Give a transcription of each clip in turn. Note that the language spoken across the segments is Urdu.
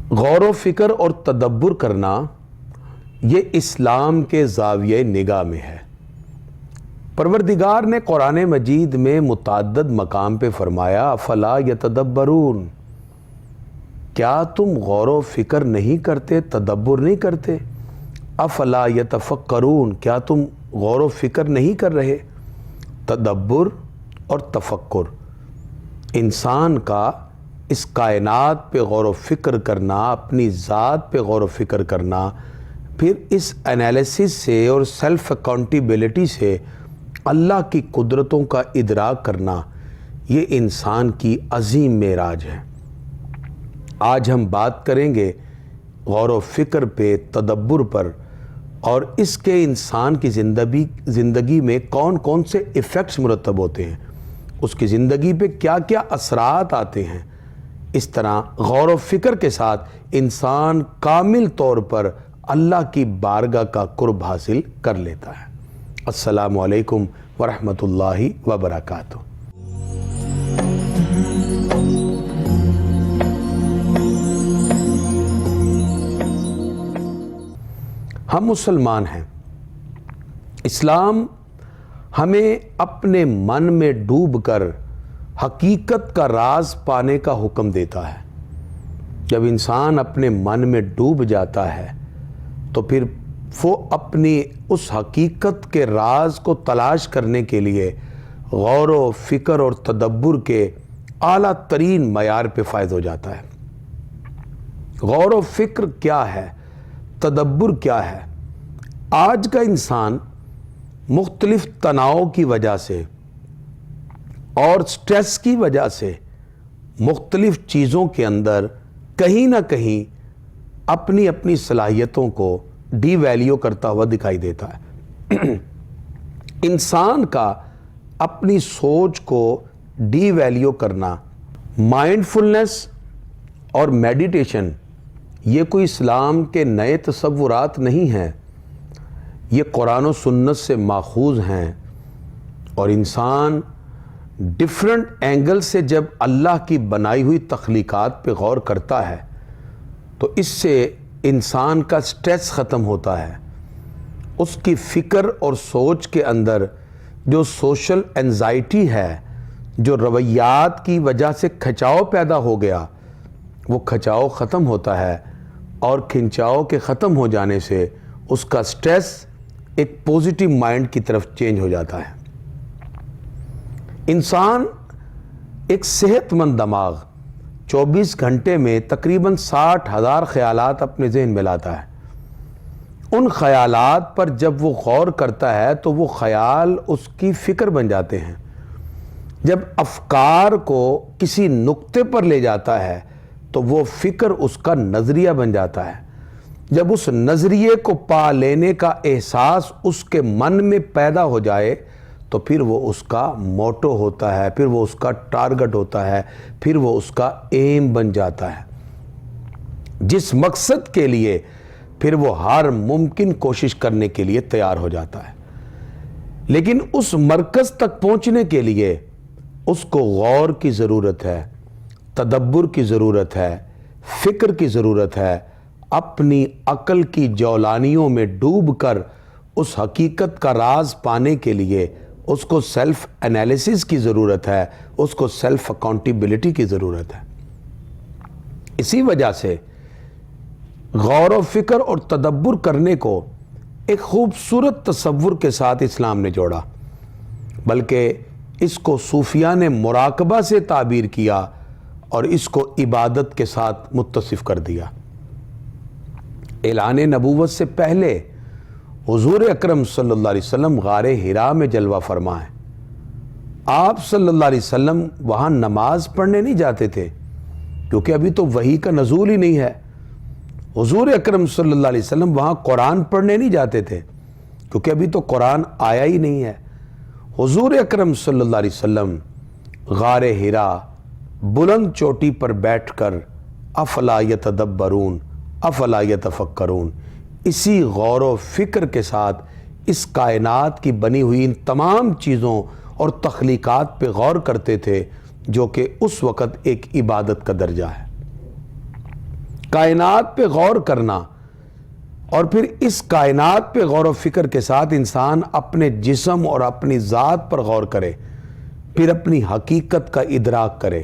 غور و فکر اور تدبر کرنا یہ اسلام کے زاویہ نگاہ میں ہے۔ پروردگار نے قرآن مجید میں متعدد مقام پہ فرمایا افلا یتدبرون، کیا تم غور و فکر نہیں کرتے، تدبر نہیں کرتے؟ افلا یتفکرون، کیا تم غور و فکر نہیں کر رہے؟ تدبر اور تفکر انسان کا اس کائنات پہ غور و فکر کرنا، اپنی ذات پہ غور و فکر کرنا، پھر اس انالیسس سے اور سیلف اکاؤنٹیبلٹی سے اللہ کی قدرتوں کا ادراک کرنا، یہ انسان کی عظیم معراج ہے۔ آج ہم بات کریں گے غور و فکر پہ، تدبر پر، اور اس کے انسان کی زندگی میں کون کون سے ایفیکٹس مرتب ہوتے ہیں، اس کی زندگی پہ کیا کیا اثرات آتے ہیں۔ اس طرح غور و فکر کے ساتھ انسان کامل طور پر اللہ کی بارگاہ کا قرب حاصل کر لیتا ہے۔ السلام علیکم ورحمۃ اللہ وبرکاتہ۔ ہم مسلمان ہیں۔ اسلام ہمیں اپنے من میں ڈوب کر حقیقت کا راز پانے کا حکم دیتا ہے۔ جب انسان اپنے من میں ڈوب جاتا ہے تو پھر وہ اپنی اس حقیقت کے راز کو تلاش کرنے کے لیے غور و فکر اور تدبر کے اعلیٰ ترین معیار پہ فائز ہو جاتا ہے۔ غور و فکر کیا ہے؟ تدبر کیا ہے؟ آج کا انسان مختلف تناؤ کی وجہ سے اور سٹریس کی وجہ سے مختلف چیزوں کے اندر کہیں نہ کہیں اپنی صلاحیتوں کو ڈی ویلیو کرتا ہوا دکھائی دیتا ہے۔ انسان کا اپنی سوچ کو ڈی ویلیو کرنا، مائنڈفلنس اور میڈیٹیشن، یہ کوئی اسلام کے نئے تصورات نہیں ہیں، یہ قرآن و سنت سے ماخوذ ہیں۔ اور انسان ڈیفرنٹ اینگل سے جب اللہ کی بنائی ہوئی تخلیقات پہ غور کرتا ہے تو اس سے انسان کا سٹریس ختم ہوتا ہے۔ اس کی فکر اور سوچ کے اندر جو سوشل انزائٹی ہے، جو رویات کی وجہ سے کھچاؤ پیدا ہو گیا، وہ کھچاؤ ختم ہوتا ہے، اور کھنچاؤ کے ختم ہو جانے سے اس کا سٹریس ایک پوزیٹیو مائنڈ کی طرف چینج ہو جاتا ہے۔ انسان ایک صحت مند دماغ 24 گھنٹے میں تقریباً 60,000 خیالات اپنے ذہن میں لاتا ہے۔ ان خیالات پر جب وہ غور کرتا ہے تو وہ خیال اس کی فکر بن جاتے ہیں۔ جب افکار کو کسی نقطے پر لے جاتا ہے تو وہ فکر اس کا نظریہ بن جاتا ہے۔ جب اس نظریے کو پا لینے کا احساس اس کے من میں پیدا ہو جائے تو پھر وہ اس کا موٹو ہوتا ہے، پھر وہ اس کا ٹارگٹ ہوتا ہے، پھر وہ اس کا ایم بن جاتا ہے، جس مقصد کے لیے پھر وہ ہر ممکن کوشش کرنے کے لیے تیار ہو جاتا ہے۔ لیکن اس مرکز تک پہنچنے کے لیے اس کو غور کی ضرورت ہے، تدبر کی ضرورت ہے، فکر کی ضرورت ہے، اپنی عقل کی جولانیوں میں ڈوب کر اس حقیقت کا راز پانے کے لیے اس کو سیلف انالیسس کی ضرورت ہے، اس کو سیلف اکاؤنٹیبلٹی کی ضرورت ہے۔ اسی وجہ سے غور و فکر اور تدبر کرنے کو ایک خوبصورت تصور کے ساتھ اسلام نے جوڑا، بلکہ اس کو صوفیہ نے مراقبہ سے تعبیر کیا اور اس کو عبادت کے ساتھ متصف کر دیا۔ اعلان نبوت سے پہلے حضور اکرم صلی اللہ علیہ وسلم غار حرا میں جلوہ فرما ہیں۔ آپ صلی اللہ علیہ وسلم وہاں نماز پڑھنے نہیں جاتے تھے کیونکہ ابھی تو وحی کا نزول ہی نہیں ہے۔ حضور اکرم صلی اللہ علیہ وسلم وہاں قرآن پڑھنے نہیں جاتے تھے کیونکہ ابھی تو قرآن آیا ہی نہیں ہے۔ حضور اکرم صلی اللہ علیہ وسلم غار حرا بلند چوٹی پر بیٹھ کر افلا یتدبرون افلا یتفکرون، اسی غور و فکر کے ساتھ اس کائنات کی بنی ہوئی ان تمام چیزوں اور تخلیقات پہ غور کرتے تھے جو کہ اس وقت ایک عبادت کا درجہ ہے۔ کائنات پہ غور کرنا اور پھر اس کائنات پہ غور و فکر کے ساتھ انسان اپنے جسم اور اپنی ذات پر غور کرے، پھر اپنی حقیقت کا ادراک کرے،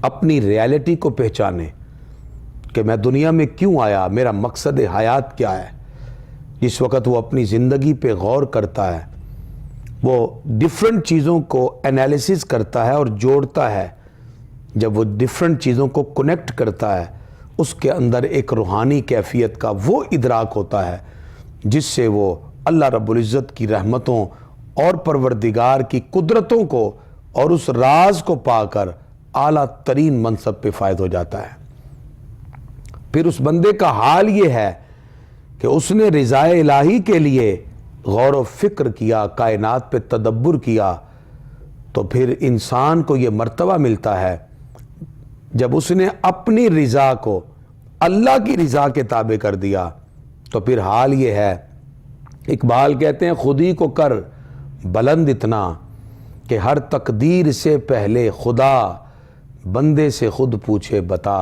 اپنی ریالٹی کو پہچانے کہ میں دنیا میں کیوں آیا، میرا مقصد حیات کیا ہے۔ جس وقت وہ اپنی زندگی پہ غور کرتا ہے، وہ ڈیفرنٹ چیزوں کو انالیسس کرتا ہے اور جوڑتا ہے، جب وہ ڈیفرنٹ چیزوں کو کنیکٹ کرتا ہے، اس کے اندر ایک روحانی کیفیت کا وہ ادراک ہوتا ہے جس سے وہ اللہ رب العزت کی رحمتوں اور پروردگار کی قدرتوں کو اور اس راز کو پا کر اعلیٰ ترین منصب پہ فائز ہو جاتا ہے۔ پھر اس بندے کا حال یہ ہے کہ اس نے رضائے الہی کے لیے غور و فکر کیا، کائنات پہ تدبر کیا، تو پھر انسان کو یہ مرتبہ ملتا ہے جب اس نے اپنی رضا کو اللہ کی رضا کے تابع کر دیا، تو پھر حال یہ ہے، اقبال کہتے ہیں خود ہی کو کر بلند اتنا کہ ہر تقدیر سے پہلے خدا بندے سے خود پوچھے بتا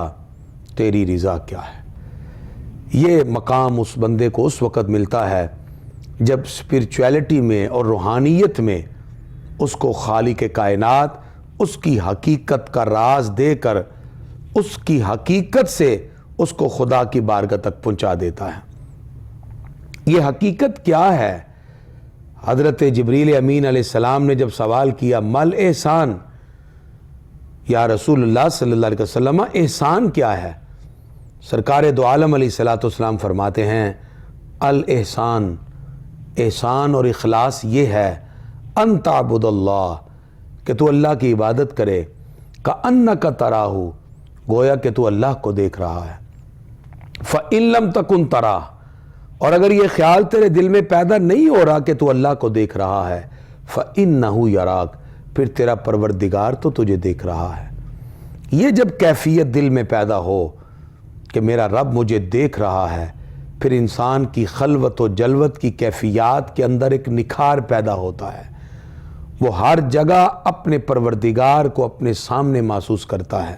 تیری رضا کیا ہے۔ یہ مقام اس بندے کو اس وقت ملتا ہے جب اسپرچویلٹی میں اور روحانیت میں اس کو خالق کائنات اس کی حقیقت کا راز دے کر اس کی حقیقت سے اس کو خدا کی بارگاہ تک پہنچا دیتا ہے۔ یہ حقیقت کیا ہے؟ حضرت جبریل امین علیہ السلام نے جب سوال کیا مل احسان، یا رسول اللہ صلی اللہ علیہ وسلم احسان کیا ہے؟ سرکار دو عالم علیہ الصلوۃ والسلام فرماتے ہیں الاحسان، احسان اور اخلاص یہ ہے ان تعبد اللہ، کہ تو اللہ کی عبادت کرے، کأنک تراہ، گویا کہ تو اللہ کو دیکھ رہا ہے، فإن لم تکن تراہ، اور اگر یہ خیال تیرے دل میں پیدا نہیں ہو رہا کہ تو اللہ کو دیکھ رہا ہے، فإنہ یراک، پھر تیرا پروردگار تو تجھے دیکھ رہا ہے۔ یہ جب کیفیت دل میں پیدا ہو کہ میرا رب مجھے دیکھ رہا ہے، پھر انسان کی خلوت و جلوت کی کیفیات کے اندر ایک نکھار پیدا ہوتا ہے، وہ ہر جگہ اپنے پروردگار کو اپنے سامنے محسوس کرتا ہے،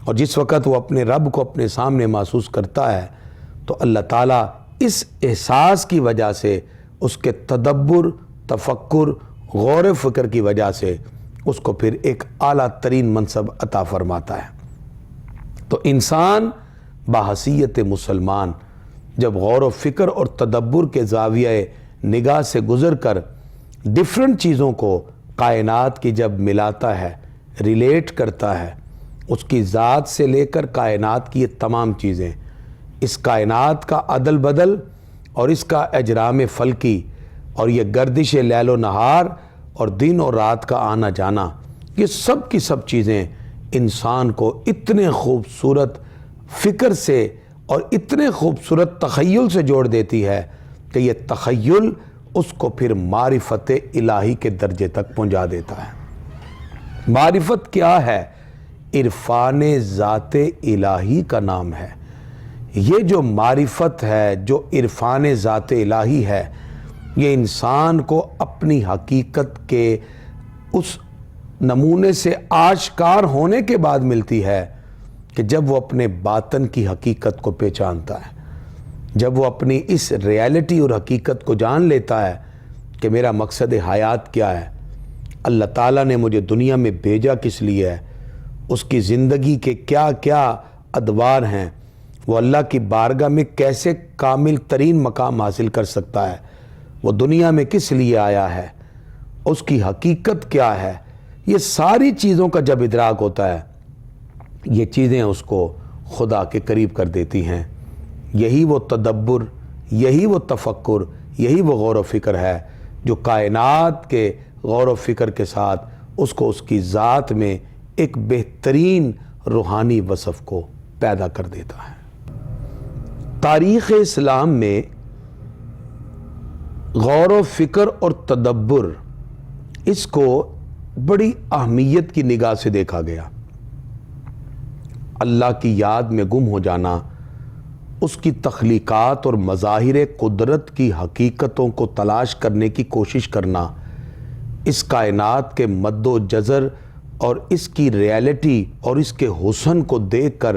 اور جس وقت وہ اپنے رب کو اپنے سامنے محسوس کرتا ہے تو اللہ تعالیٰ اس احساس کی وجہ سے، اس کے تدبر، تفکر، غور و فکر کی وجہ سے اس کو پھر ایک اعلیٰ ترین منصب عطا فرماتا ہے۔ تو انسان بحیثیت مسلمان جب غور و فکر اور تدبر کے زاویہ نگاہ سے گزر کر ڈیفرنٹ چیزوں کو کائنات کی جب ملاتا ہے، ریلیٹ کرتا ہے، اس کی ذات سے لے کر کائنات کی یہ تمام چیزیں، اس کائنات کا عدل بدل اور اس کا اجرام فلکی اور یہ گردش لیل و نہار اور دن اور رات کا آنا جانا، یہ سب کی سب چیزیں انسان کو اتنے خوبصورت فکر سے اور اتنے خوبصورت تخیل سے جوڑ دیتی ہے کہ یہ تخیل اس کو پھر معرفت الہی کے درجے تک پہنچا دیتا ہے۔ معرفت کیا ہے؟ عرفان ذات الہی کا نام ہے۔ یہ جو معرفت ہے، جو عرفان ذات الہی ہے، یہ انسان کو اپنی حقیقت کے اس نمونے سے آشکار ہونے کے بعد ملتی ہے کہ جب وہ اپنے باطن کی حقیقت کو پہچانتا ہے، جب وہ اپنی اس ریالٹی اور حقیقت کو جان لیتا ہے کہ میرا مقصد حیات کیا ہے، اللہ تعالیٰ نے مجھے دنیا میں بھیجا کس لیے ہے، اس کی زندگی کے کیا کیا ادوار ہیں، وہ اللہ کی بارگاہ میں کیسے کامل ترین مقام حاصل کر سکتا ہے، وہ دنیا میں کس لیے آیا ہے، اس کی حقیقت کیا ہے، یہ ساری چیزوں کا جب ادراک ہوتا ہے، یہ چیزیں اس کو خدا کے قریب کر دیتی ہیں۔ یہی وہ تدبر، یہی وہ تفکر، یہی وہ غور و فکر ہے جو کائنات کے غور و فکر کے ساتھ اس کو اس کی ذات میں ایک بہترین روحانی وصف کو پیدا کر دیتا ہے۔ تاریخ اسلام میں غور و فکر اور تدبر، اس کو بڑی اہمیت کی نگاہ سے دیکھا گیا۔ اللہ کی یاد میں گم ہو جانا، اس کی تخلیقات اور مظاہر قدرت کی حقیقتوں کو تلاش کرنے کی کوشش کرنا، اس کائنات کے مد و جزر اور اس کی ریالٹی اور اس کے حسن کو دیکھ کر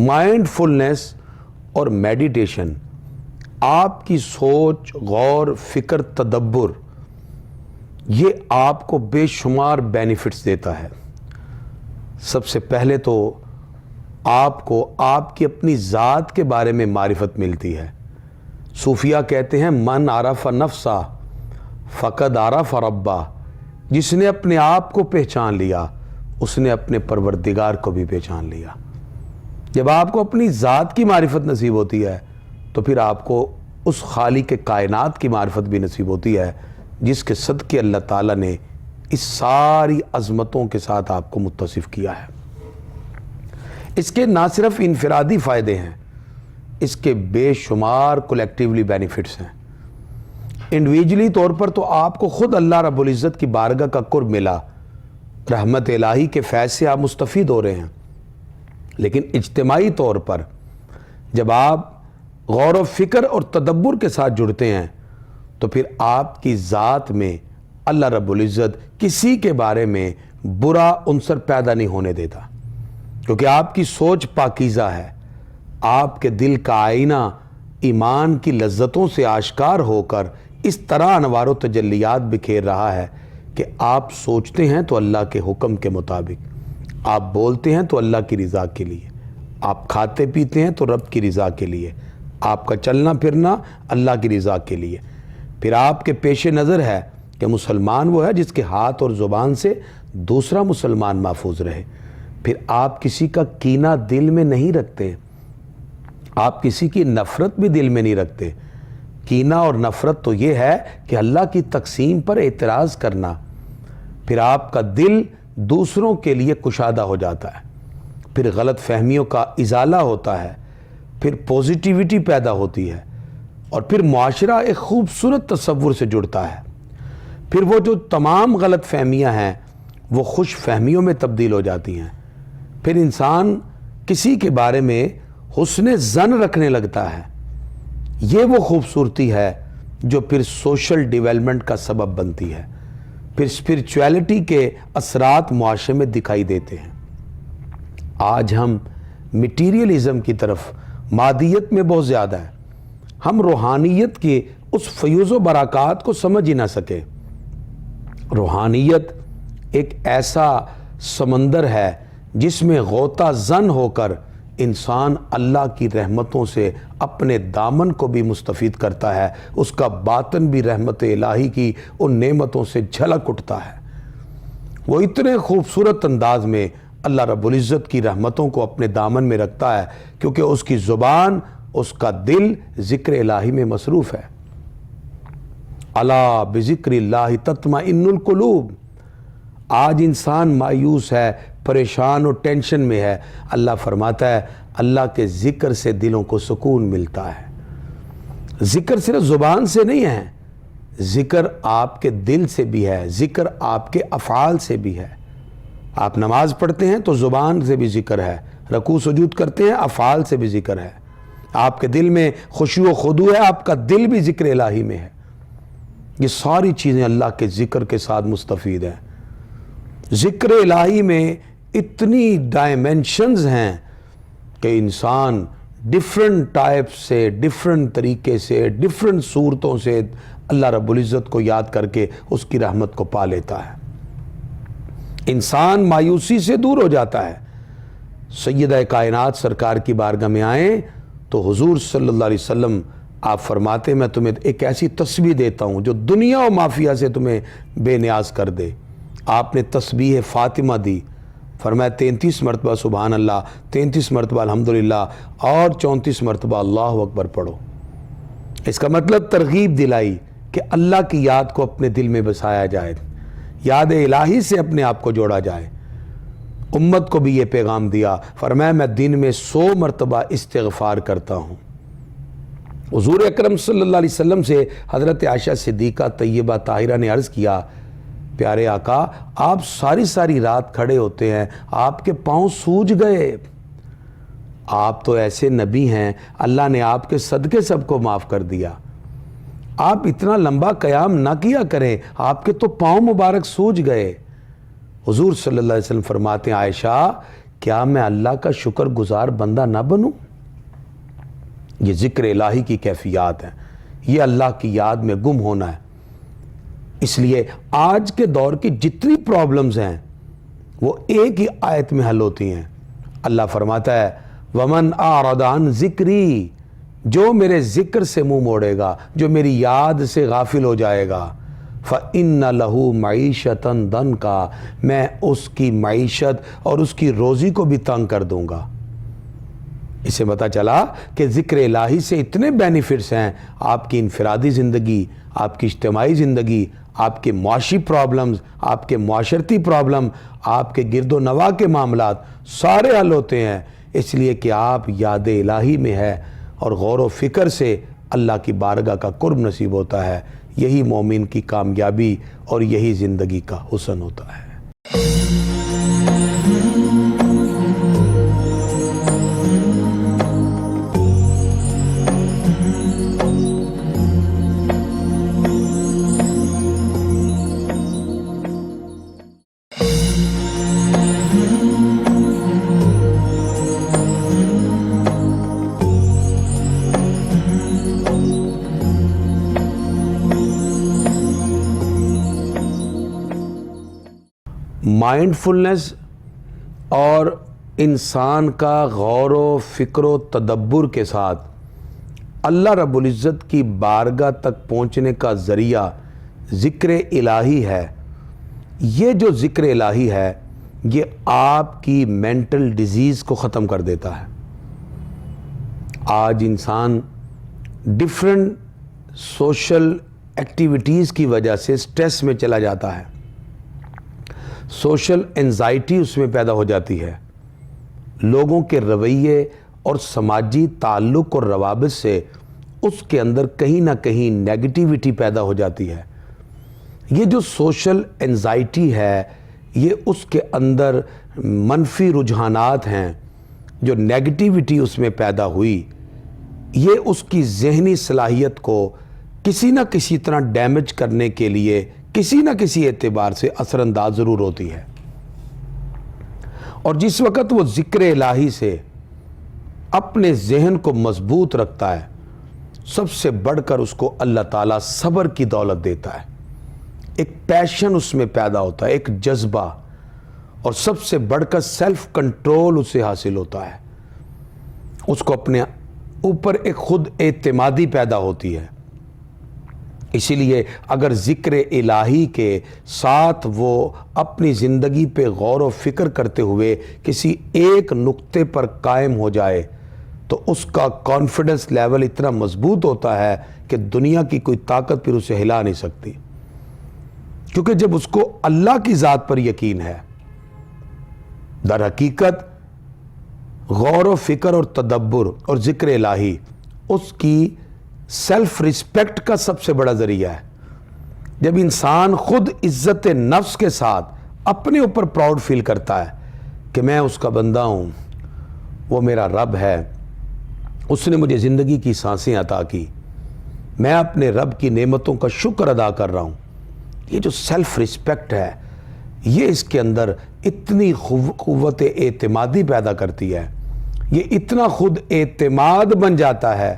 مائنڈفلنس اور میڈیٹیشن آپ کی سوچ، غور، فکر، تدبر، یہ آپ کو بے شمار بینیفٹس دیتا ہے۔ سب سے پہلے تو آپ کو آپ کی اپنی ذات کے بارے میں معرفت ملتی ہے۔ صوفیہ کہتے ہیں من عرف نفسہ فقد عرف ربہ، جس نے اپنے آپ کو پہچان لیا اس نے اپنے پروردگار کو بھی پہچان لیا۔ جب آپ کو اپنی ذات کی معرفت نصیب ہوتی ہے تو پھر آپ کو اس خالق کائنات کی معرفت بھی نصیب ہوتی ہے جس کے صدقے اللہ تعالیٰ نے اس ساری عظمتوں کے ساتھ آپ کو متصف کیا ہے۔ اس کے نہ صرف انفرادی فائدے ہیں، اس کے بے شمار کولیکٹیولی بینیفٹس ہیں۔ انڈیویجلی طور پر تو آپ کو خود اللہ رب العزت کی بارگاہ کا قرب ملا، رحمت الہی کے فیض سے آپ مستفید ہو رہے ہیں، لیکن اجتماعی طور پر جب آپ غور و فکر اور تدبر کے ساتھ جڑتے ہیں تو پھر آپ کی ذات میں اللہ رب العزت کسی کے بارے میں برا عنصر پیدا نہیں ہونے دیتا، کیونکہ آپ کی سوچ پاکیزہ ہے۔ آپ کے دل کا آئینہ ایمان کی لذتوں سے آشکار ہو کر اس طرح انوار و تجلیات بکھیر رہا ہے کہ آپ سوچتے ہیں تو اللہ کے حکم کے مطابق، آپ بولتے ہیں تو اللہ کی رضا کے لیے، آپ کھاتے پیتے ہیں تو رب کی رضا کے لیے، آپ کا چلنا پھرنا اللہ کی رضا کے لیے۔ پھر آپ کے پیش نظر ہے کہ مسلمان وہ ہے جس کے ہاتھ اور زبان سے دوسرا مسلمان محفوظ رہے۔ پھر آپ کسی کا کینہ دل میں نہیں رکھتے، آپ کسی کی نفرت بھی دل میں نہیں رکھتے۔ کینہ اور نفرت تو یہ ہے کہ اللہ کی تقسیم پر اعتراض کرنا۔ پھر آپ کا دل دوسروں کے لیے کشادہ ہو جاتا ہے، پھر غلط فہمیوں کا ازالہ ہوتا ہے، پھر پوزیٹیوٹی پیدا ہوتی ہے، اور پھر معاشرہ ایک خوبصورت تصور سے جڑتا ہے۔ پھر وہ جو تمام غلط فہمیاں ہیں وہ خوش فہمیوں میں تبدیل ہو جاتی ہیں۔ پھر انسان کسی کے بارے میں حسن ظن رکھنے لگتا ہے۔ یہ وہ خوبصورتی ہے جو پھر سوشل ڈیولپمنٹ کا سبب بنتی ہے۔ پھر اسپرچویلٹی کے اثرات معاشرے میں دکھائی دیتے ہیں۔ آج ہم میٹیریلزم کی طرف، مادیت میں بہت زیادہ ہے، ہم روحانیت کے اس فیوز و برکات کو سمجھ ہی نہ سکے۔ روحانیت ایک ایسا سمندر ہے جس میں غوطہ زن ہو کر انسان اللہ کی رحمتوں سے اپنے دامن کو بھی مستفید کرتا ہے، اس کا باطن بھی رحمت الہی کی ان نعمتوں سے جھلک اٹھتا ہے۔ وہ اتنے خوبصورت انداز میں اللہ رب العزت کی رحمتوں کو اپنے دامن میں رکھتا ہے کیونکہ اس کی زبان، اس کا دل ذکر الہی میں مصروف ہے۔ الا بذکر اللہ تطمئن القلوب۔ آج انسان مایوس ہے، پریشان اور ٹینشن میں ہے۔ اللہ فرماتا ہے اللہ کے ذکر سے دلوں کو سکون ملتا ہے۔ ذکر صرف زبان سے نہیں ہے، ذکر آپ کے دل سے بھی ہے، ذکر آپ کے افعال سے بھی ہے۔ آپ نماز پڑھتے ہیں تو زبان سے بھی ذکر ہے، رکوع سجود کرتے ہیں افعال سے بھی ذکر ہے۔ آپ کے دل میں خشوع و خضوع ہے، آپ کا دل بھی ذکر الہی میں ہے۔ یہ ساری چیزیں اللہ کے ذکر کے ساتھ مستفید ہیں۔ ذکر الہی میں اتنی ڈائمنشنز ہیں کہ انسان ڈیفرنٹ ٹائپ سے، ڈیفرنٹ طریقے سے، ڈیفرنٹ صورتوں سے اللہ رب العزت کو یاد کر کے اس کی رحمت کو پا لیتا ہے۔ انسان مایوسی سے دور ہو جاتا ہے۔ سیدہ کائنات سرکار کی بارگاہ میں آئیں تو حضور صلی اللہ علیہ وسلم آپ فرماتے میں تمہیں ایک ایسی تسبیح دیتا ہوں جو دنیا و مافیہ سے تمہیں بے نیاز کر دے۔ آپ نے تسبیح فاطمہ دی، فرمایا 33 مرتبہ سبحان اللہ، 33 مرتبہ الحمدللہ اور 34 مرتبہ اللہ اکبر پڑھو۔ اس کا مطلب ترغیب دلائی کہ اللہ کی یاد کو اپنے دل میں بسایا جائے، یاد الہی سے اپنے آپ کو جوڑا جائے۔ امت کو بھی یہ پیغام دیا، فرمایا میں دن میں 100 مرتبہ استغفار کرتا ہوں۔ حضور اکرم صلی اللہ علیہ وسلم سے حضرت عائشہ صدیقہ طیبہ طاہرہ نے عرض کیا، پیارے آقا آپ ساری رات کھڑے ہوتے ہیں، آپ کے پاؤں سوج گئے۔ آپ تو ایسے نبی ہیں، اللہ نے آپ کے صدقے سب کو معاف کر دیا۔ آپ اتنا لمبا قیام نہ کیا کریں، آپ کے تو پاؤں مبارک سوج گئے۔ حضور صلی اللہ علیہ وسلم فرماتے ہیں عائشہ کیا میں اللہ کا شکر گزار بندہ نہ بنوں؟ یہ ذکر الہی کی کیفیات ہیں، یہ اللہ کی یاد میں گم ہونا ہے۔ اس لیے آج کے دور کی جتنی پرابلمز ہیں وہ ایک ہی آیت میں حل ہوتی ہیں۔ اللہ فرماتا ہے وَمَنْ أَعْرَضَ عَنْ ذِكْرِي، جو میرے ذکر سے منہ موڑے گا، جو میری یاد سے غافل ہو جائے گا، فَإِنَّ لَهُ مَعِيشَةً ضَنْكَ، میں اس کی معیشت اور اس کی روزی کو بھی تنگ کر دوں گا۔ اسے پتہ چلا کہ ذکر الہی سے اتنے بینیفٹس ہیں، آپ کی انفرادی زندگی، آپ کی اجتماعی زندگی، آپ کے معاشی پرابلمز، آپ کے معاشرتی پرابلم، آپ کے گرد و نواح کے معاملات سارے حل ہوتے ہیں، اس لیے کہ آپ یاد الہی میں ہے اور غور و فکر سے اللہ کی بارگاہ کا قرب نصیب ہوتا ہے۔ یہی مومن کی کامیابی اور یہی زندگی کا حسن ہوتا ہے۔ مائنڈفلنس اور انسان کا غور و فکر و تدبر کے ساتھ اللہ رب العزت کی بارگاہ تک پہنچنے کا ذریعہ ذکر الہی ہے۔ یہ جو ذکر الہی ہے یہ آپ کی مینٹل ڈیزیز کو ختم کر دیتا ہے۔ آج انسان ڈیفرنٹ سوشل ایکٹیویٹیز کی وجہ سے سٹریس میں چلا جاتا ہے، سوشل انزائٹی اس میں پیدا ہو جاتی ہے، لوگوں کے رویے اور سماجی تعلق اور روابط سے اس کے اندر کہیں نہ کہیں نیگیٹیوٹی پیدا ہو جاتی ہے۔ یہ جو سوشل انزائٹی ہے یہ اس کے اندر منفی رجحانات ہیں، جو نیگیٹیوٹی اس میں پیدا ہوئی یہ اس کی ذہنی صلاحیت کو کسی نہ کسی طرح ڈیمیج کرنے کے لیے کسی نہ کسی اعتبار سے اثر انداز ضرور ہوتی ہے۔ اور جس وقت وہ ذکر الہی سے اپنے ذہن کو مضبوط رکھتا ہے، سب سے بڑھ کر اس کو اللہ تعالیٰ صبر کی دولت دیتا ہے، ایک پیشن اس میں پیدا ہوتا ہے، ایک جذبہ، اور سب سے بڑھ کر سیلف کنٹرول اسے حاصل ہوتا ہے، اس کو اپنے اوپر ایک خود اعتمادی پیدا ہوتی ہے۔ اسی لیے اگر ذکر الہی کے ساتھ وہ اپنی زندگی پہ غور و فکر کرتے ہوئے کسی ایک نقطے پر قائم ہو جائے تو اس کا کانفیڈنس لیول اتنا مضبوط ہوتا ہے کہ دنیا کی کوئی طاقت پھر اسے ہلا نہیں سکتی، کیونکہ جب اس کو اللہ کی ذات پر یقین ہے۔ در حقیقت غور و فکر اور تدبر اور ذکر الہی اس کی سیلف ریسپیکٹ کا سب سے بڑا ذریعہ ہے۔ جب انسان خود عزت نفس کے ساتھ اپنے اوپر پراؤڈ فیل کرتا ہے کہ میں اس کا بندہ ہوں، وہ میرا رب ہے، اس نے مجھے زندگی کی سانسیں عطا کی، میں اپنے رب کی نعمتوں کا شکر ادا کر رہا ہوں، یہ جو سیلف ریسپیکٹ ہے یہ اس کے اندر اتنی قوت اعتمادی پیدا کرتی ہے، یہ اتنا خود اعتماد بن جاتا ہے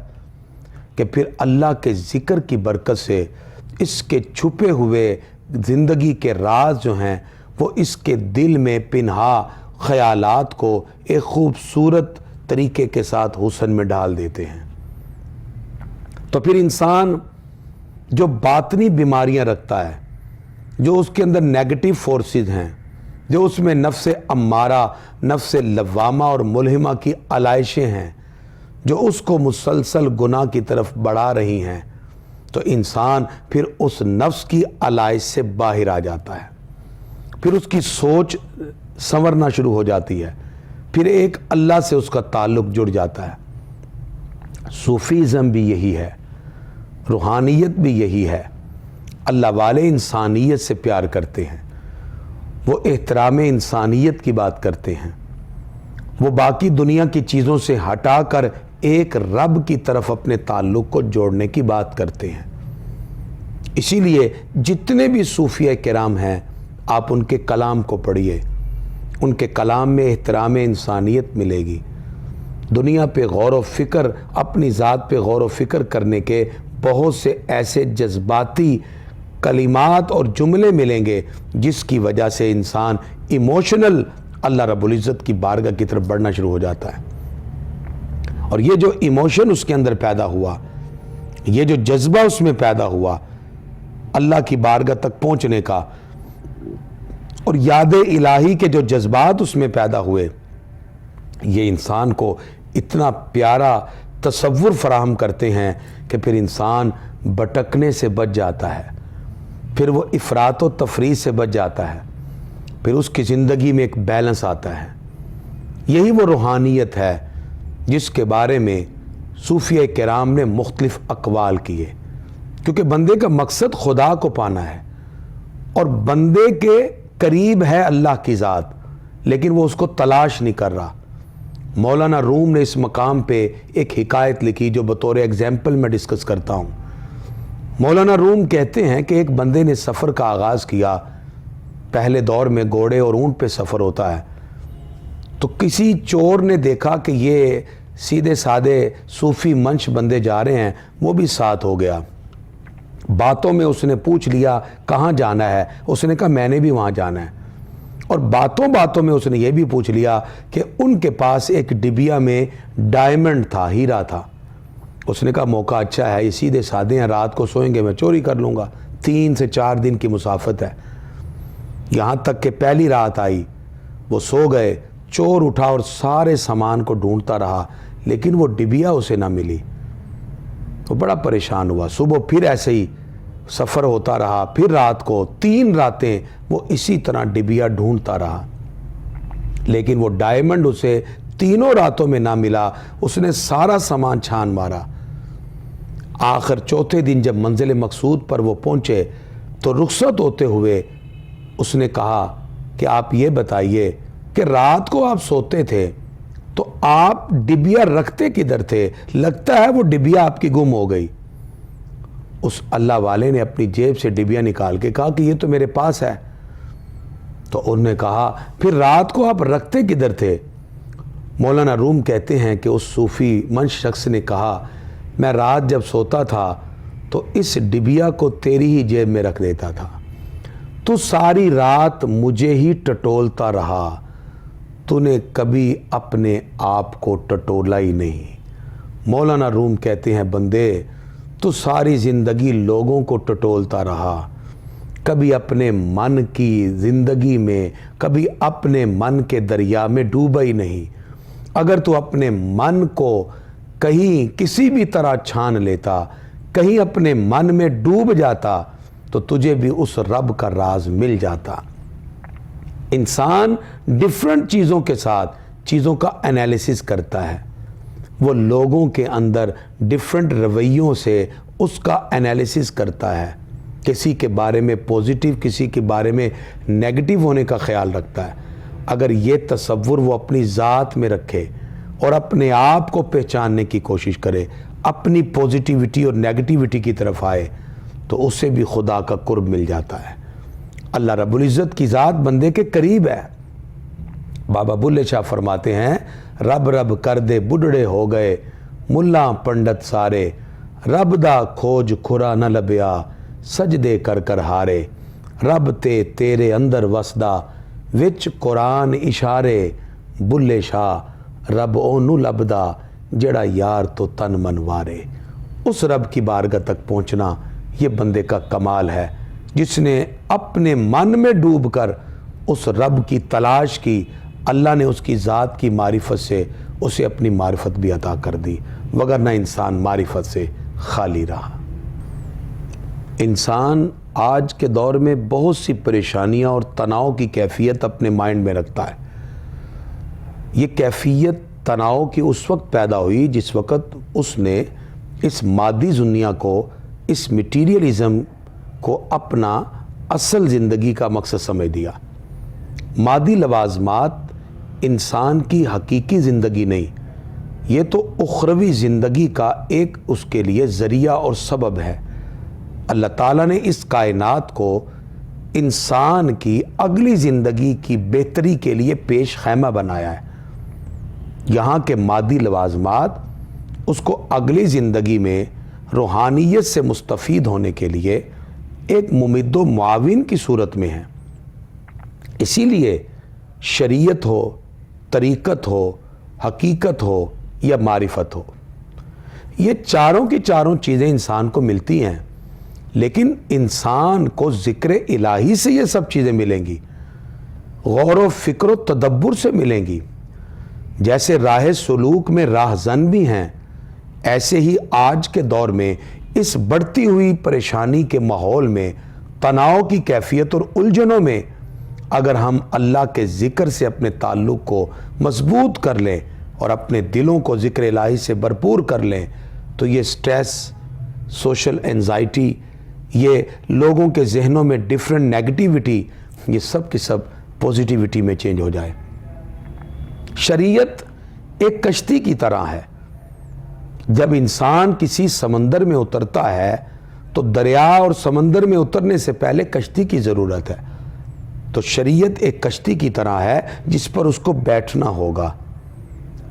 کہ پھر اللہ کے ذکر کی برکت سے اس کے چھپے ہوئے زندگی کے راز جو ہیں وہ اس کے دل میں پنہا خیالات کو ایک خوبصورت طریقے کے ساتھ حسن میں ڈال دیتے ہیں۔ تو پھر انسان جو باطنی بیماریاں رکھتا ہے، جو اس کے اندر نیگیٹو فورسز ہیں، جو اس میں نفس امارہ، نفس لوامہ اور ملہمہ کی علائشیں ہیں، جو اس کو مسلسل گناہ کی طرف بڑھا رہی ہیں، تو انسان پھر اس نفس کی علائش سے باہر آ جاتا ہے، پھر اس کی سوچ سنورنا شروع ہو جاتی ہے، پھر ایک اللہ سے اس کا تعلق جڑ جاتا ہے۔ صوفیزم بھی یہی ہے، روحانیت بھی یہی ہے۔ اللہ والے انسانیت سے پیار کرتے ہیں، وہ احترام انسانیت کی بات کرتے ہیں، وہ باقی دنیا کی چیزوں سے ہٹا کر ایک رب کی طرف اپنے تعلق کو جوڑنے کی بات کرتے ہیں۔ اسی لیے جتنے بھی صوفیہ کرام ہیں آپ ان کے کلام کو پڑھیے، ان کے کلام میں احترام انسانیت ملے گی، دنیا پہ غور و فکر، اپنی ذات پہ غور و فکر کرنے کے بہت سے ایسے جذباتی کلمات اور جملے ملیں گے جس کی وجہ سے انسان ایموشنل اللہ رب العزت کی بارگاہ کی طرف بڑھنا شروع ہو جاتا ہے۔ اور یہ جو ایموشن اس کے اندر پیدا ہوا، یہ جو جذبہ اس میں پیدا ہوا اللہ کی بارگاہ تک پہنچنے کا، اور یاد الہی کے جو جذبات اس میں پیدا ہوئے، یہ انسان کو اتنا پیارا تصور فراہم کرتے ہیں کہ پھر انسان بھٹکنے سے بچ جاتا ہے، پھر وہ افراط و تفریط سے بچ جاتا ہے، پھر اس کی زندگی میں ایک بیلنس آتا ہے۔ یہی وہ روحانیت ہے جس کے بارے میں صوفیہ کرام نے مختلف اقوال کیے، کیونکہ بندے کا مقصد خدا کو پانا ہے، اور بندے کے قریب ہے اللہ کی ذات، لیکن وہ اس کو تلاش نہیں کر رہا۔ مولانا روم نے اس مقام پہ ایک حکایت لکھی جو بطور ایگزامپل میں ڈسکس کرتا ہوں۔ مولانا روم کہتے ہیں کہ ایک بندے نے سفر کا آغاز کیا، پہلے دور میں گھوڑے اور اونٹ پہ سفر ہوتا ہے، تو کسی چور نے دیکھا کہ یہ سیدھے سادے صوفی منش بندے جا رہے ہیں، وہ بھی ساتھ ہو گیا۔ باتوں میں اس نے پوچھ لیا کہاں جانا ہے، اس نے کہا میں نے بھی وہاں جانا ہے، اور باتوں میں اس نے یہ بھی پوچھ لیا کہ ان کے پاس ایک ڈبیا میں ڈائمنڈ تھا، ہیرا تھا۔ اس نے کہا موقع اچھا ہے، یہ سیدھے سادے ہیں، رات کو سوئیں گے میں چوری کر لوں گا، 3 سے 4 دن کی مسافت ہے۔ یہاں تک کہ پہلی رات آئی، وہ سو گئے، چور اٹھا اور سارے سامان کو ڈھونڈتا رہا، لیکن وہ ڈبیا اسے نہ ملی۔ وہ بڑا پریشان ہوا، صبح پھر ایسے ہی سفر ہوتا رہا، پھر رات کو 3 راتیں وہ اسی طرح ڈبیا ڈھونڈتا رہا، لیکن وہ ڈائمنڈ اسے تینوں راتوں میں نہ ملا۔ اس نے سارا سامان چھان مارا۔ آخر چوتھے دن جب منزل مقصود پر وہ پہنچے تو رخصت ہوتے ہوئے اس نے کہا کہ آپ یہ بتائیے کہ رات کو آپ سوتے تھے تو آپ ڈبیا رکھتے کدھر تھے؟ لگتا ہے وہ ڈبیا آپ کی گم ہو گئی۔ اس اللہ والے نے اپنی جیب سے ڈبیا نکال کے کہا کہ یہ تو میرے پاس ہے۔ تو انہوں نے کہا پھر رات کو آپ رکھتے کدھر تھے؟ مولانا روم کہتے ہیں کہ اس صوفی منش شخص نے کہا میں رات جب سوتا تھا تو اس ڈبیا کو تیری ہی جیب میں رکھ دیتا تھا، تو ساری رات مجھے ہی ٹٹولتا رہا، تو نے کبھی اپنے آپ کو ٹٹولا ہی نہیں۔ مولانا روم کہتے ہیں بندے تو ساری زندگی لوگوں کو ٹٹولتا رہا، کبھی اپنے من کی زندگی میں، کبھی اپنے من کے دریا میں ڈوبا ہی نہیں۔ اگر تو اپنے من کو کہیں کسی بھی طرح چھان لیتا، کہیں اپنے من میں ڈوب جاتا، تو تجھے بھی اس رب کا راز مل جاتا۔ انسان ڈیفرنٹ چیزوں کے ساتھ چیزوں کا انالیسس کرتا ہے، وہ لوگوں کے اندر ڈیفرنٹ رویوں سے اس کا انالیسس کرتا ہے، کسی کے بارے میں پوزیٹیو، کسی کے بارے میں نیگیٹو ہونے کا خیال رکھتا ہے۔ اگر یہ تصور وہ اپنی ذات میں رکھے اور اپنے آپ کو پہچاننے کی کوشش کرے، اپنی پوزیٹیوٹی اور نیگیٹیوٹی کی طرف آئے، تو اسے بھی خدا کا قرب مل جاتا ہے۔ اللہ رب العزت کی ذات بندے کے قریب ہے۔ بابا بلے شاہ فرماتے ہیں رب رب کر دے بڈھڑے ہو گئے ملا پنڈت سارے، رب دا کھوج کھرا نہ لبیا سجدے کر کر ہارے، رب تے تیرے اندر وسدا وچ قرآن اشارے، بلے شاہ رب اونو لبدا جڑا یار تو تن من وارے۔ اس رب کی بارگاہ تک پہنچنا یہ بندے کا کمال ہے، جس نے اپنے من میں ڈوب کر اس رب کی تلاش کی۔ اللہ نے اس کی ذات کی معرفت سے اسے اپنی معرفت بھی عطا کر دی، وگرنہ انسان معرفت سے خالی رہا۔ انسان آج کے دور میں بہت سی پریشانیاں اور تناؤ کی کیفیت اپنے مائنڈ میں رکھتا ہے۔ یہ کیفیت تناؤ کی اس وقت پیدا ہوئی جس وقت اس نے اس مادی دنیا کو، اس میٹیریلزم کو اپنا اصل زندگی کا مقصد سمجھ دیا۔ مادی لوازمات انسان کی حقیقی زندگی نہیں، یہ تو اخروی زندگی کا ایک اس کے لیے ذریعہ اور سبب ہے۔ اللہ تعالیٰ نے اس کائنات کو انسان کی اگلی زندگی کی بہتری کے لیے پیش خیمہ بنایا ہے۔ یہاں کے مادی لوازمات اس کو اگلی زندگی میں روحانیت سے مستفید ہونے کے لیے ایک ممد و معاون کی صورت میں ہیں۔ اسی لیے شریعت ہو، طریقت ہو، حقیقت ہو یا معرفت ہو، یہ چاروں کی چاروں چیزیں انسان کو ملتی ہیں، لیکن انسان کو ذکر الہی سے یہ سب چیزیں ملیں گی، غور و فکر و تدبر سے ملیں گی۔ جیسے راہ سلوک میں راہزن بھی ہیں، ایسے ہی آج کے دور میں اس بڑھتی ہوئی پریشانی کے ماحول میں، تناؤ کی کیفیت اور الجھنوں میں اگر ہم اللہ کے ذکر سے اپنے تعلق کو مضبوط کر لیں اور اپنے دلوں کو ذکر الہی سے بھرپور کر لیں تو یہ سٹریس، سوشل انزائٹی، یہ لوگوں کے ذہنوں میں ڈیفرنٹ نیگیٹیوٹی، یہ سب کی سب پوزیٹیوٹی میں چینج ہو جائے۔ شریعت ایک کشتی کی طرح ہے۔ جب انسان کسی سمندر میں اترتا ہے تو دریا اور سمندر میں اترنے سے پہلے کشتی کی ضرورت ہے۔ تو شریعت ایک کشتی کی طرح ہے جس پر اس کو بیٹھنا ہوگا،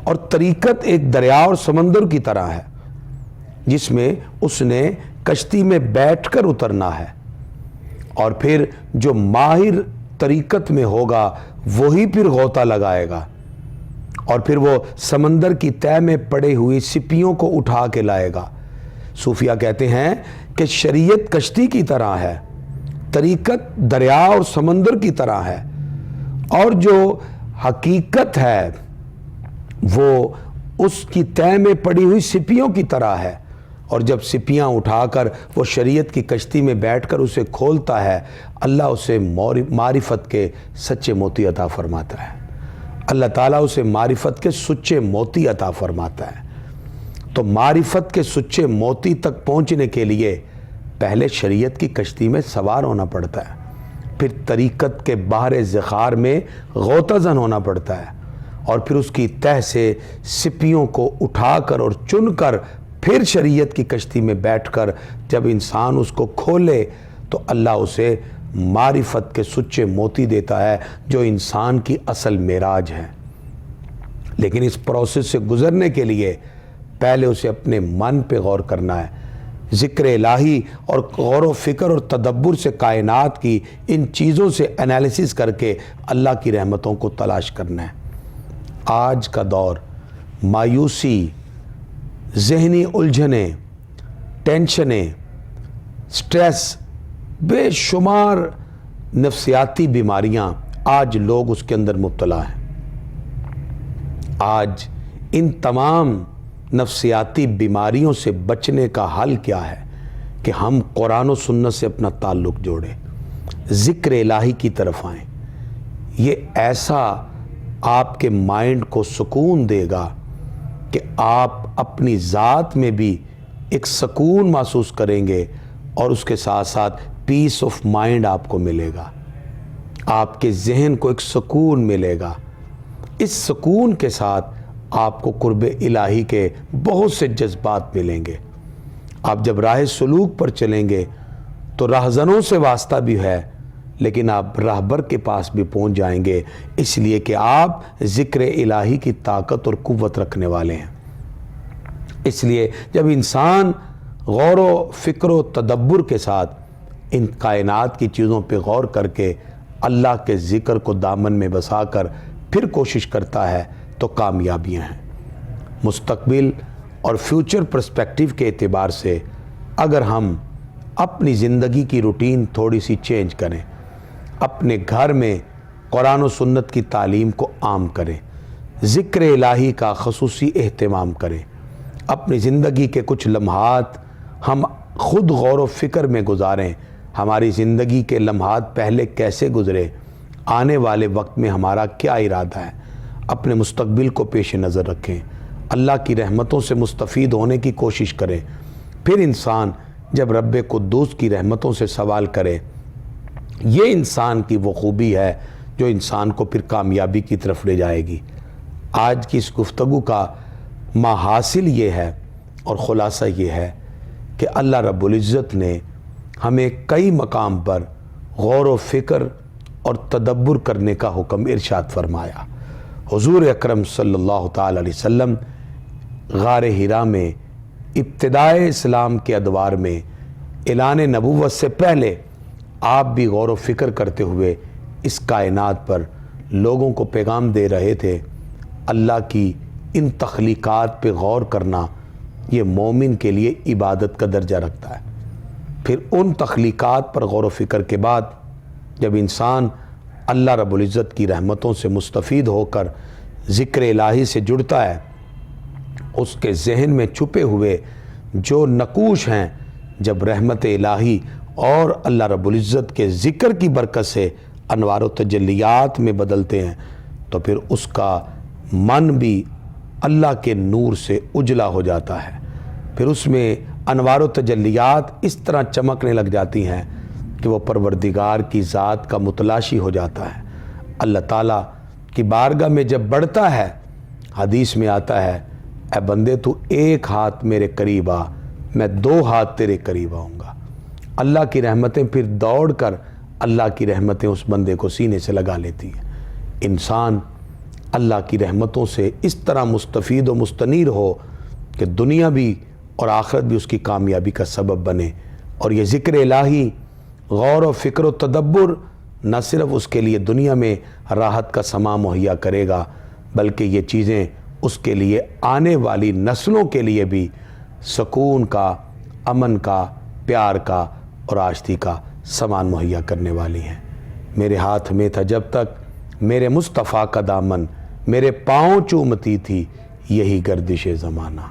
اور طریقت ایک دریا اور سمندر کی طرح ہے جس میں اس نے کشتی میں بیٹھ کر اترنا ہے، اور پھر جو ماہر طریقت میں ہوگا وہی پھر غوطہ لگائے گا، اور پھر وہ سمندر کی تہہ میں پڑے ہوئی سپیوں کو اٹھا کے لائے گا۔ صوفیہ کہتے ہیں کہ شریعت کشتی کی طرح ہے، طریقت دریا اور سمندر کی طرح ہے، اور جو حقیقت ہے وہ اس کی تہہ میں پڑی ہوئی سپیوں کی طرح ہے، اور جب سپیاں اٹھا کر وہ شریعت کی کشتی میں بیٹھ کر اسے کھولتا ہے، اللہ اسے معرفت کے سچے موتی عطا فرماتا ہے۔ اللہ تعالیٰ اسے معرفت کے سچے موتی عطا فرماتا ہے۔ تو معرفت کے سچے موتی تک پہنچنے کے لیے پہلے شریعت کی کشتی میں سوار ہونا پڑتا ہے، پھر طریقت کے بحر ذخار میں غوطہ زن ہونا پڑتا ہے، اور پھر اس کی تہہ سے سپیوں کو اٹھا کر اور چن کر پھر شریعت کی کشتی میں بیٹھ کر جب انسان اس کو کھولے تو اللہ اسے معرفت کے سچے موتی دیتا ہے جو انسان کی اصل معراج ہے۔ لیکن اس پروسیس سے گزرنے کے لیے پہلے اسے اپنے من پہ غور کرنا ہے، ذکر الہی اور غور و فکر اور تدبر سے کائنات کی ان چیزوں سے انالیسس کر کے اللہ کی رحمتوں کو تلاش کرنا ہے۔ آج کا دور مایوسی، ذہنی الجھنیں، ٹینشنیں، سٹریس، بے شمار نفسیاتی بیماریاں، آج لوگ اس کے اندر مبتلا ہیں۔ آج ان تمام نفسیاتی بیماریوں سے بچنے کا حل کیا ہے کہ ہم قرآن و سنت سے اپنا تعلق جوڑیں، ذکر الہی کی طرف آئیں۔ یہ ایسا آپ کے مائنڈ کو سکون دے گا کہ آپ اپنی ذات میں بھی ایک سکون محسوس کریں گے، اور اس کے ساتھ ساتھ پیس آف مائنڈ آپ کو ملے گا، آپ کے ذہن کو ایک سکون ملے گا۔ اس سکون کے ساتھ آپ کو قرب الہی کے بہت سے جذبات ملیں گے۔ آپ جب راہ سلوک پر چلیں گے تو راہزنوں سے واسطہ بھی ہے، لیکن آپ راہبر کے پاس بھی پہنچ جائیں گے، اس لیے کہ آپ ذکر الہی کی طاقت اور قوت رکھنے والے ہیں۔ اس لیے جب انسان غور و فکر و تدبر کے ساتھ ان کائنات کی چیزوں پہ غور کر کے اللہ کے ذکر کو دامن میں بسا کر پھر کوشش کرتا ہے تو کامیابیاں ہیں۔ مستقبل اور فیوچر پرسپیکٹیو کے اعتبار سے اگر ہم اپنی زندگی کی روٹین تھوڑی سی چینج کریں، اپنے گھر میں قرآن و سنت کی تعلیم کو عام کریں، ذکر الہی کا خصوصی اہتمام کریں، اپنی زندگی کے کچھ لمحات ہم خود غور و فکر میں گزاریں، ہماری زندگی کے لمحات پہلے کیسے گزرے، آنے والے وقت میں ہمارا کیا ارادہ ہے، اپنے مستقبل کو پیش نظر رکھیں، اللہ کی رحمتوں سے مستفید ہونے کی کوشش کریں۔ پھر انسان جب رب قدوس کی رحمتوں سے سوال کرے، یہ انسان کی وہ خوبی ہے جو انسان کو پھر کامیابی کی طرف لے جائے گی۔ آج کی اس گفتگو کا ماحاصل یہ ہے اور خلاصہ یہ ہے کہ اللہ رب العزت نے ہمیں کئی مقام پر غور و فکر اور تدبر کرنے کا حکم ارشاد فرمایا۔ حضور اکرم صلی اللہ تعالی علیہ وسلم غار حرا میں ابتدائے اسلام کے ادوار میں اعلان نبوت سے پہلے آپ بھی غور و فکر کرتے ہوئے اس کائنات پر لوگوں کو پیغام دے رہے تھے۔ اللہ کی ان تخلیقات پہ غور کرنا یہ مومن کے لیے عبادت کا درجہ رکھتا ہے۔ پھر ان تخلیقات پر غور و فکر کے بعد جب انسان اللہ رب العزت کی رحمتوں سے مستفید ہو کر ذکر الہی سے جڑتا ہے، اس کے ذہن میں چھپے ہوئے جو نقوش ہیں جب رحمت الہی اور اللہ رب العزت کے ذکر کی برکت سے انوار و تجلیات میں بدلتے ہیں، تو پھر اس کا من بھی اللہ کے نور سے اجلا ہو جاتا ہے۔ پھر اس میں انوار و تجلیات اس طرح چمکنے لگ جاتی ہیں کہ وہ پروردگار کی ذات کا متلاشی ہو جاتا ہے۔ اللہ تعالیٰ کی بارگاہ میں جب بڑھتا ہے، حدیث میں آتا ہے، اے بندے تو ایک ہاتھ میرے قریب آ، میں 2 ہاتھ تیرے قریب آؤں گا۔ اللہ کی رحمتیں پھر دوڑ کر اللہ کی رحمتیں اس بندے کو سینے سے لگا لیتی ہیں۔ انسان اللہ کی رحمتوں سے اس طرح مستفید و مستنیر ہو کہ دنیا بھی اور آخرت بھی اس کی کامیابی کا سبب بنے، اور یہ ذکر الہی، غور و فکر و تدبر نہ صرف اس کے لیے دنیا میں راحت کا سما مہیا کرے گا، بلکہ یہ چیزیں اس کے لیے آنے والی نسلوں کے لیے بھی سکون کا، امن کا، پیار کا اور آشتی کا سامان مہیا کرنے والی ہیں۔ میرے ہاتھ میں تھا جب تک میرے مصطفیٰ کا دامن، میرے پاؤں چومتی تھی یہی گردش زمانہ۔